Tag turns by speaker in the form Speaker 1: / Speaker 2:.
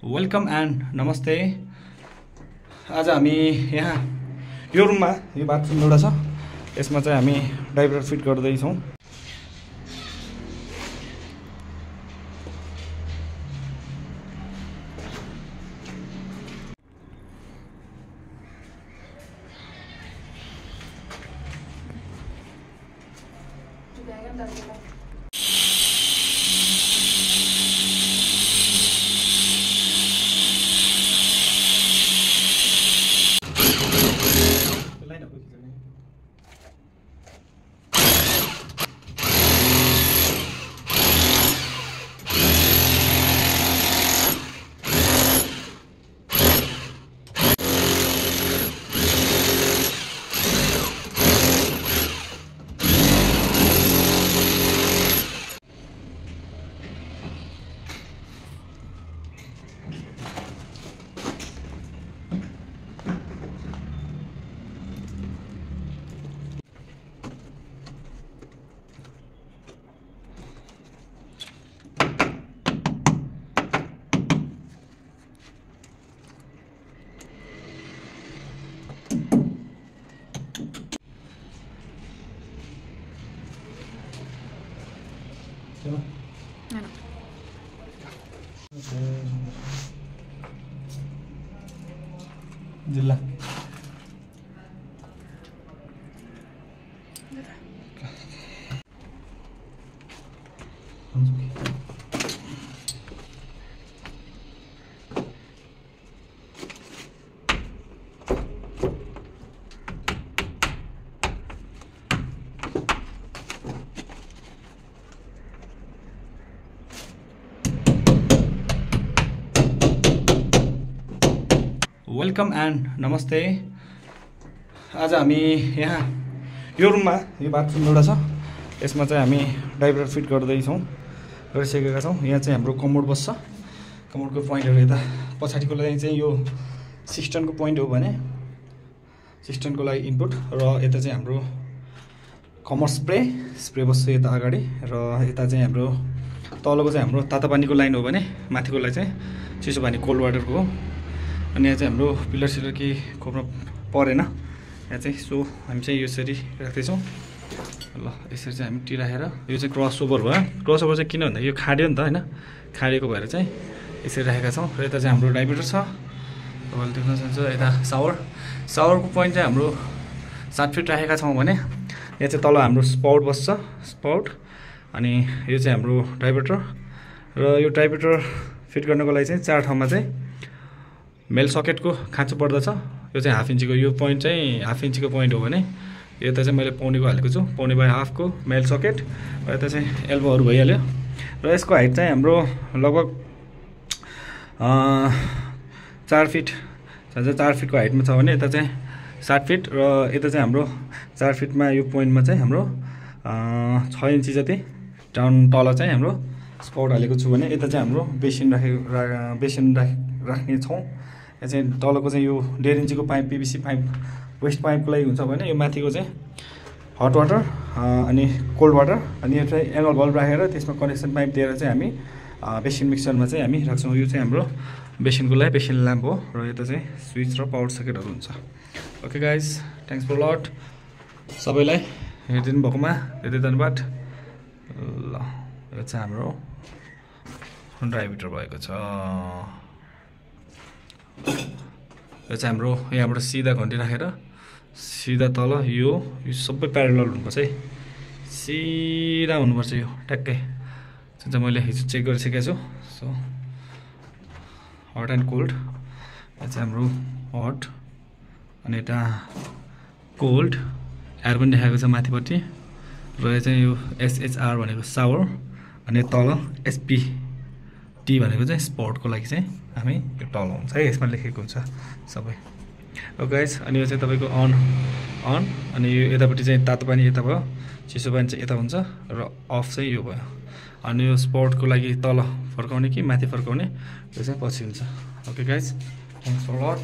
Speaker 1: Welcome and नमस्ते। आज हामी यहाँ यो रुममा यो बाथरुम एउटा छ, यसमा चाहिँ हामी डाइभर फिट गर्दैछौँ। जिल्ला वेलकम एन्ड नमस्ते। आज हामी यहाँ यो रुममा यो बाथरुम एउटा छ, यसमा चाहिँ हामी डाइभर फिट गरिसकेका छौँ। यहाँ चाहिँ हाम्रो कमोड बस्छ। कमोडको पोइन्टहरू यता पछाडिको लागि चाहिँ यो सिस्टमको पोइन्ट हो भने सिस्टमको लागि इनपुट, र यता चाहिँ हाम्रो कमर स्प्रे बस्छ यता अगाडि, र यता चाहिँ हाम्रो तलको चाहिँ हाम्रो तातो पानीको लाइन हो भने माथिको लागि चाहिँ चिसो पानी कोल्ड वाटरको हो। अनि यहाँ चाहिँ हाम्रो पिलर सिलर केही खोप्न परेन। यहाँ चाहिँ सो हामी चाहिँ यसरी राख्दैछौँ। ल यसरी चाहिँ हामी टिराखेर यो चाहिँ क्रस ओभर भयो। क्रस ओभर चाहिँ किन भन्दा यो खाड्यो नि त होइन, खाडिएको भएर चाहिँ यसरी राखेका छौँ। र यता चाहिँ हाम्रो डाइभर्टर छ, तपाईँले देख्न सक्नुहुन्छ। यता सावरको पोइन्ट चाहिँ हाम्रो 7 फिट राखेका छौँ भने यहाँ चाहिँ तल हाम्रो स्पाउट बस्छ, स्पाउट। अनि यो चाहिँ हाम्रो डाइभर्टर, र यो डाइभर्टर फिट गर्नको लागि चाहिँ 4 ठाउँमा चाहिँ मेल सकेटको खाँचो पर्दछ। यो चाहिँ हाफ इन्चीको, यो पोइन्ट चाहिँ हाफ इन्चीको पोइन्ट हो भने यता चाहिँ मैले पौनीको हालेको छु, पौनी बाई हाफको मेल सकेट। र यता चाहिँ एल्बोहरू भइहाल्यो। र यसको हाइट चाहिँ हाम्रो लगभग 4 फिट 4 फिटको हाइटमा छ भने यता चाहिँ 7 फिट, र यता चाहिँ हाम्रो 4 फिटमा यो पोइन्टमा चाहिँ हाम्रो 6 इन्ची जति डाउन तल चाहिँ हाम्रो स्पाउट हालेको छु भने यता चाहिँ हाम्रो बेसिन राख्ने छौँ। यहाँ चाहिँ तलको चाहिँ यो 1.5 इन्चीको पाइप, पिभिसी पाइप वेस्ट पाइपको लागि हुन्छ भने यो माथिको चाहिँ हट वाटर अनि कोल्ड वाटर, अनि यो चाहिँ एङ्गल बल्ब राखेर त्यसमा कनेक्सन पाइप दिएर चाहिँ हामी बेसिन मिक्सरमा चाहिँ हामी राख्छौँ। यो चाहिँ हाम्रो बेसिनको लागि बेसिन ल्याम्प हो, र यता चाहिँ स्विच र पावर सकेटहरू हुन्छ। Okay guys, thanks for lot. सबैलाई हेरिदिनु भएकोमा धेरै धन्यवाद। ल यो चाहिँ हाम्रो डाइभर्टर भएको छ। यो चाहिँ हाम्रो यहाँबाट सिधा घन्टी राखेर सिधा तल यो सबै प्यारलल हुनुपर्छ है, सिधा हुनुपर्छ यो ट्याक्कै। जुन चाहिँ मैले हिजो चेक गरिसकेको छु। सो हट एन्ड कोल्ड, यो चाहिँ हाम्रो हट, अनि यता कोल्ड एयर पनि देखाएको छ माथिपट्टि, र यो चाहिँ यो SHR भनेको सावर, अनि तल SPT भनेको चाहिँ स्पोर्टको लागि चाहिँ हामी यो तल हुन्छ है, यसमा लेखेको हुन्छ सबै। ओके गाइस, अनि यो चाहिँ तपाईँको अन, अनि यो यतापट्टि चाहिँ तातो पानी यता भयो, चिसो पानी चाहिँ यता हुन्छ, र अफ चाहिँ यो भयो। अनि यो स्पोर्टको लागि तल फर्काउने कि माथि फर्काउने यो चाहिँ पछि हुन्छ। Okay guys, thanks for lot.